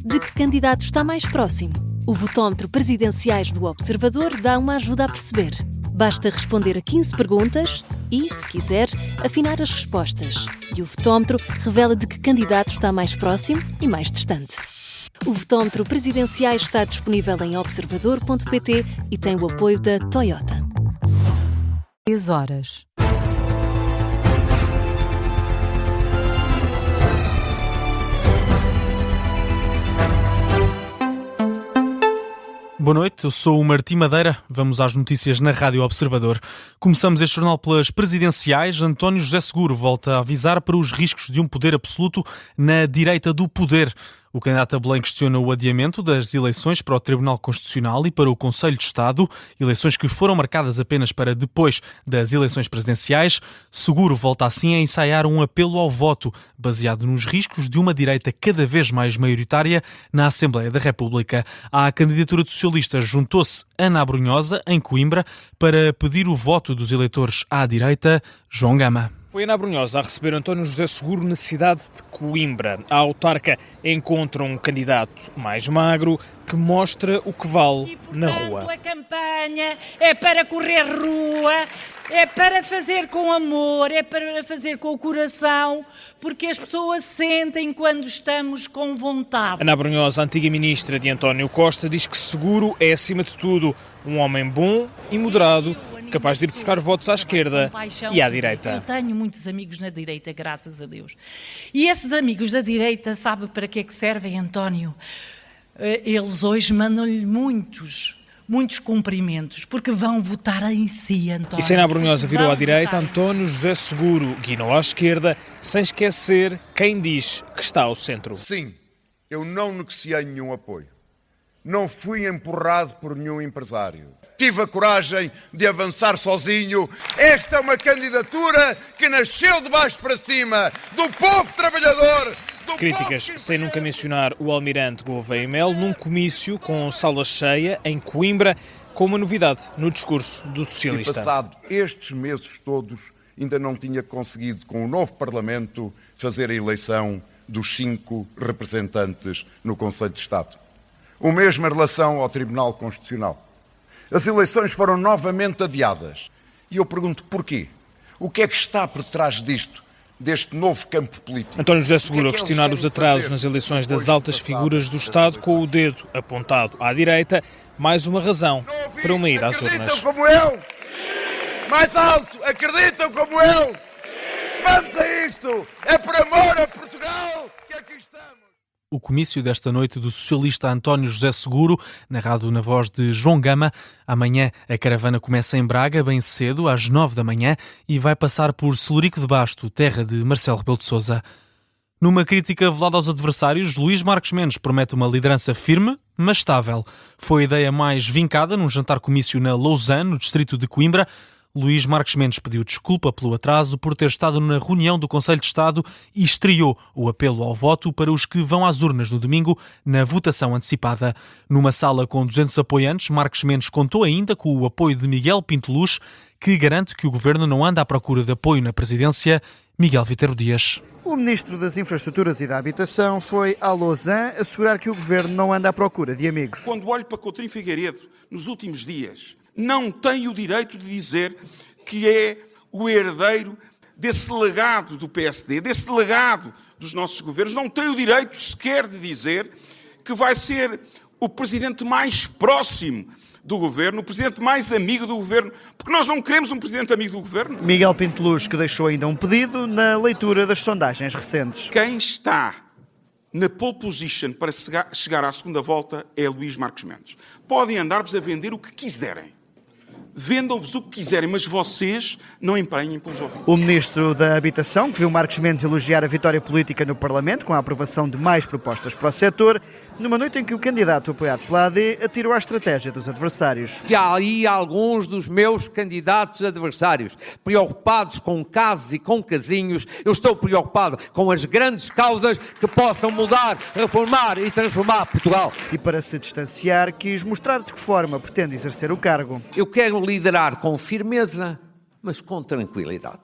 de que candidato está mais próximo. O votómetro Presidenciais do Observador dá uma ajuda a perceber. Basta responder a 15 perguntas e, se quiser, afinar as respostas. E o votómetro revela de que candidato está mais próximo e mais distante. O votómetro Presidenciais está disponível em observador.pt e tem o apoio da Toyota. 10 horas. Boa noite, eu sou o Martim Madeira. Vamos às notícias na Rádio Observador. Começamos este jornal pelas presidenciais. António José Seguro volta a avisar para os riscos de um poder absoluto na direita do poder. O candidato a Belém questiona o adiamento das eleições para o Tribunal Constitucional e para o Conselho de Estado, eleições que foram marcadas apenas para depois das eleições presidenciais. Seguro volta assim a ensaiar um apelo ao voto, baseado nos riscos de uma direita cada vez mais maioritária na Assembleia da República. À candidatura de socialistas juntou-se Ana Abrunhosa, em Coimbra, para pedir o voto dos eleitores à direita. João Gama. Foi Ana Abrunhosa a receber António José Seguro na cidade de Coimbra. A autarca encontra um candidato mais magro que mostra o que vale na rua. A campanha é para correr rua, é para fazer com amor, é para fazer com o coração, porque as pessoas sentem quando estamos com vontade. Ana Abrunhosa, antiga ministra de António Costa, diz que Seguro é, acima de tudo, um homem bom e moderado, capaz de ir buscar votos à esquerda e à direita. Eu tenho muitos amigos na direita, graças a Deus. E esses amigos da direita, sabe para que é que servem, António? Eles hoje mandam-lhe muitos cumprimentos, porque vão votar em si, António. E se Ana Abrunhosa virou à direita, António José Seguro guinou à esquerda, sem esquecer quem diz que está ao centro. Sim, eu não negociei nenhum apoio. Não fui empurrado por nenhum empresário. Tive a coragem de avançar sozinho. Esta é uma candidatura que nasceu de baixo para cima, do povo trabalhador. Críticas, sem nunca mencionar o almirante Gouveia e Melo, num comício com sala cheia em Coimbra, com uma novidade no discurso do socialista. E passado estes meses todos, ainda não tinha conseguido, com o novo Parlamento, fazer a eleição dos 5 representantes no Conselho de Estado. O mesmo em relação ao Tribunal Constitucional. As eleições foram novamente adiadas. E eu pergunto porquê? O que é que está por trás disto, deste novo campo político? António José Seguro a questionar os atrasos nas eleições das altas figuras do Estado com o dedo apontado à direita, mais uma razão para uma ida às urnas. Acreditam como eu? Mais alto, acreditam como eu? Vamos a isto! É por amor a Portugal que aqui estamos! O comício desta noite do socialista António José Seguro, narrado na voz de João Gama. Amanhã a caravana começa em Braga, bem cedo, às 9 da manhã, e vai passar por Celurico de Basto, terra de Marcelo Rebelo de Sousa. Numa crítica velada aos adversários, Luís Marques Mendes promete uma liderança firme, mas estável. Foi a ideia mais vincada num jantar-comício na Lausanne, no distrito de Coimbra. Luís Marques Mendes pediu desculpa pelo atraso por ter estado na reunião do Conselho de Estado e estreou o apelo ao voto para os que vão às urnas no domingo na votação antecipada. Numa sala com 200 apoiantes, Marques Mendes contou ainda com o apoio de Miguel Pinteluz, que garante que o governo não anda à procura de apoio na presidência. Miguel Viterbo Dias. O Ministro das Infraestruturas e da Habitação foi a Lausanne assegurar que o governo não anda à procura de amigos. Quando olho para Coutinho Figueiredo, nos últimos dias, não tem o direito de dizer que é o herdeiro desse legado do PSD, desse legado dos nossos governos. Não tem o direito sequer de dizer que vai ser o presidente mais próximo do governo, o presidente mais amigo do governo, porque nós não queremos um presidente amigo do governo. Miguel Pinteluz, que deixou ainda um pedido na leitura das sondagens recentes. Quem está na pole position para chegar à segunda volta é Luís Marques Mendes. Podem andar-vos a vender o que quiserem. Vendam-vos o que quiserem, mas vocês não empenhem pelos ouvidos. O Ministro da Habitação, que viu Marques Mendes elogiar a vitória política no Parlamento com a aprovação de mais propostas para o setor, numa noite em que o candidato apoiado pela AD atirou à estratégia dos adversários. Que há aí alguns dos meus candidatos adversários preocupados com casos e com casinhos. Eu estou preocupado com as grandes causas que possam mudar, reformar e transformar Portugal. E para se distanciar, quis mostrar de que forma pretende exercer o cargo. Eu quero liderar com firmeza, mas com tranquilidade.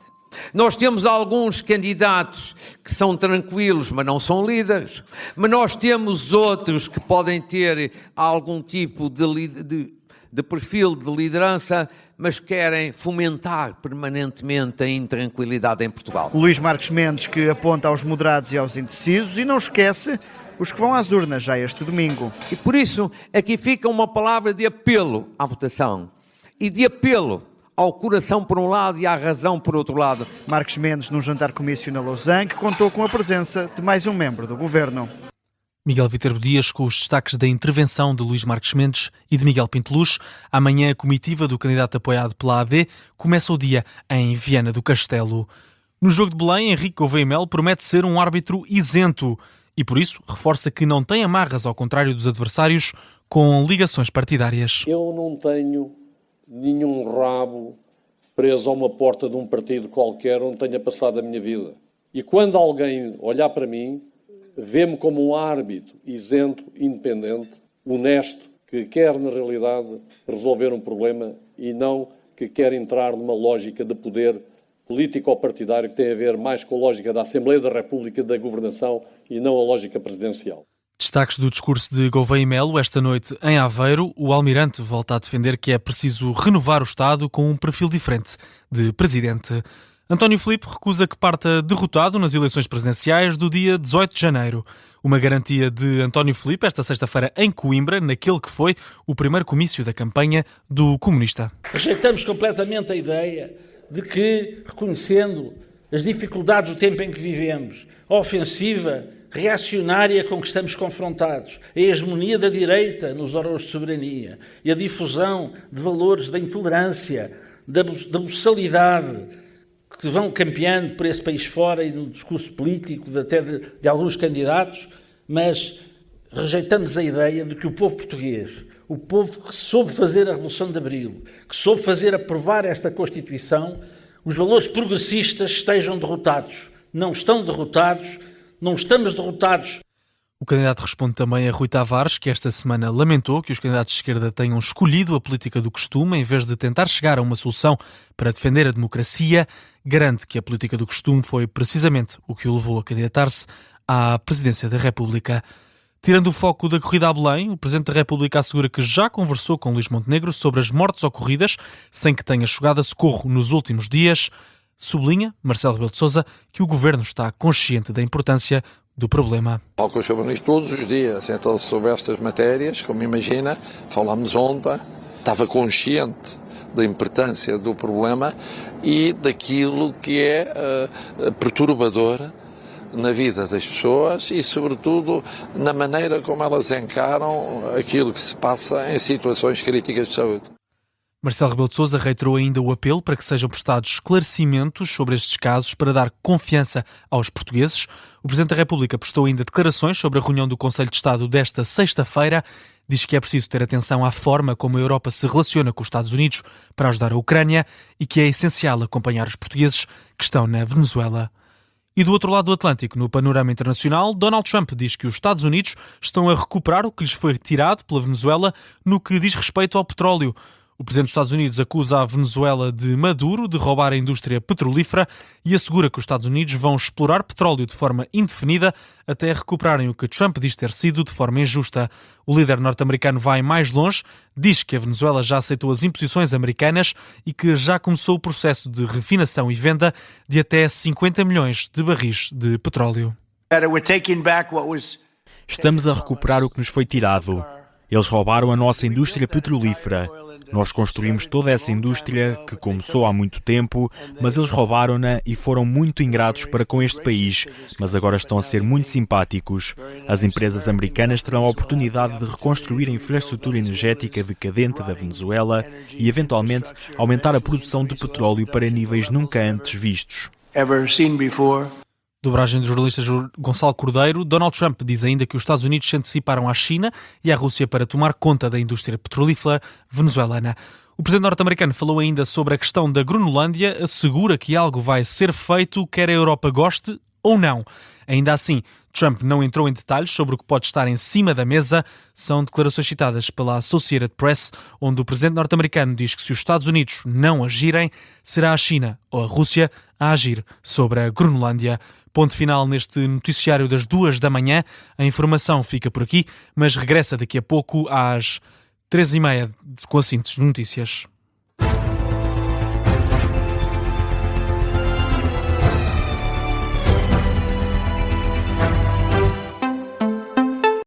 Nós temos alguns candidatos que são tranquilos, mas não são líderes. Mas nós temos outros que podem ter algum tipo de perfil de liderança, mas querem fomentar permanentemente a intranquilidade em Portugal. Luís Marques Mendes, que aponta aos moderados e aos indecisos e não esquece os que vão às urnas já este domingo. E por isso aqui fica uma palavra de apelo à votação e de apelo ao coração por um lado e à razão por outro lado. Marques Mendes num jantar-comício na Lausanne, que contou com a presença de mais um membro do governo. Miguel Viterbo Dias com os destaques da intervenção de Luís Marques Mendes e de Miguel Pinto Luz. Amanhã a comitiva do candidato apoiado pela AD começa o dia em Viana do Castelo. No jogo de Belém, Henrique Gouveia Melo promete ser um árbitro isento e por isso reforça que não tem amarras, ao contrário dos adversários, com ligações partidárias. Eu não tenho nenhum rabo preso a uma porta de um partido qualquer onde tenha passado a minha vida. E quando alguém olhar para mim, vê-me como um árbitro isento, independente, honesto, que quer, na realidade, resolver um problema e não que quer entrar numa lógica de poder político ou partidário que tem a ver mais com a lógica da Assembleia da República, da governação e não a lógica presidencial. Destaques do discurso de Gouveia Melo esta noite em Aveiro. O almirante volta a defender que é preciso renovar o Estado com um perfil diferente de presidente. António Filipe recusa que parta derrotado nas eleições presidenciais do dia 18 de janeiro. Uma garantia de António Filipe esta sexta-feira em Coimbra, naquele que foi o primeiro comício da campanha do comunista. Rejeitamos completamente a ideia de que, reconhecendo as dificuldades do tempo em que vivemos, a ofensiva reacionária com que estamos confrontados, a hegemonia da direita nos órgãos de soberania e a difusão de valores da intolerância, da boçalidade que vão campeando por esse país fora e no discurso político até de alguns candidatos, mas rejeitamos a ideia de que o povo português, o povo que soube fazer a Revolução de Abril, que soube fazer aprovar esta Constituição, os valores progressistas estejam derrotados. Não estão derrotados. Não estamos derrotados. O candidato responde também a Rui Tavares, que esta semana lamentou que os candidatos de esquerda tenham escolhido a política do costume em vez de tentar chegar a uma solução para defender a democracia. Garante que a política do costume foi precisamente o que o levou a candidatar-se à presidência da República. Tirando o foco da corrida a Belém, o Presidente da República assegura que já conversou com Luís Montenegro sobre as mortes ocorridas sem que tenha chegado a socorro nos últimos dias. Sublinha Marcelo Rebelo de Sousa que o Governo está consciente da importância do problema. Falo com os Primeiro-Ministros todos os dias, então sobre estas matérias, como imagina, falámos ontem, estava consciente da importância do problema e daquilo que é perturbador na vida das pessoas e, sobretudo, na maneira como elas encaram aquilo que se passa em situações críticas de saúde. Marcelo Rebelo de Sousa reiterou ainda o apelo para que sejam prestados esclarecimentos sobre estes casos para dar confiança aos portugueses. O Presidente da República prestou ainda declarações sobre a reunião do Conselho de Estado desta sexta-feira. Diz que é preciso ter atenção à forma como a Europa se relaciona com os Estados Unidos para ajudar a Ucrânia e que é essencial acompanhar os portugueses que estão na Venezuela. E do outro lado do Atlântico, no panorama internacional, Donald Trump diz que os Estados Unidos estão a recuperar o que lhes foi retirado pela Venezuela no que diz respeito ao petróleo. O Presidente dos Estados Unidos acusa a Venezuela de Maduro de roubar a indústria petrolífera e assegura que os Estados Unidos vão explorar petróleo de forma indefinida até recuperarem o que Trump diz ter sido de forma injusta. O líder norte-americano vai mais longe, diz que a Venezuela já aceitou as imposições americanas e que já começou o processo de refinação e venda de até 50 milhões de barris de petróleo. Estamos a recuperar o que nos foi tirado. Eles roubaram a nossa indústria petrolífera. Nós construímos toda essa indústria que começou há muito tempo, mas eles roubaram-na e foram muito ingratos para com este país, mas agora estão a ser muito simpáticos. As empresas americanas terão a oportunidade de reconstruir a infraestrutura energética decadente da Venezuela e, eventualmente, aumentar a produção de petróleo para níveis nunca antes vistos. Dobragem do jornalista Gonçalo Cordeiro. Donald Trump diz ainda que os Estados Unidos se anteciparam à China e à Rússia para tomar conta da indústria petrolífera venezuelana. O presidente norte-americano falou ainda sobre a questão da Groenlândia, assegura que algo vai ser feito, quer a Europa goste ou não. Ainda assim, Trump não entrou em detalhes sobre o que pode estar em cima da mesa. São declarações citadas pela Associated Press, onde o presidente norte-americano diz que se os Estados Unidos não agirem, será a China ou a Rússia a agir sobre a Groenlândia. Ponto final neste noticiário das 2 da manhã. A informação fica por aqui, mas regressa daqui a pouco às 3h30 com a síntese de notícias.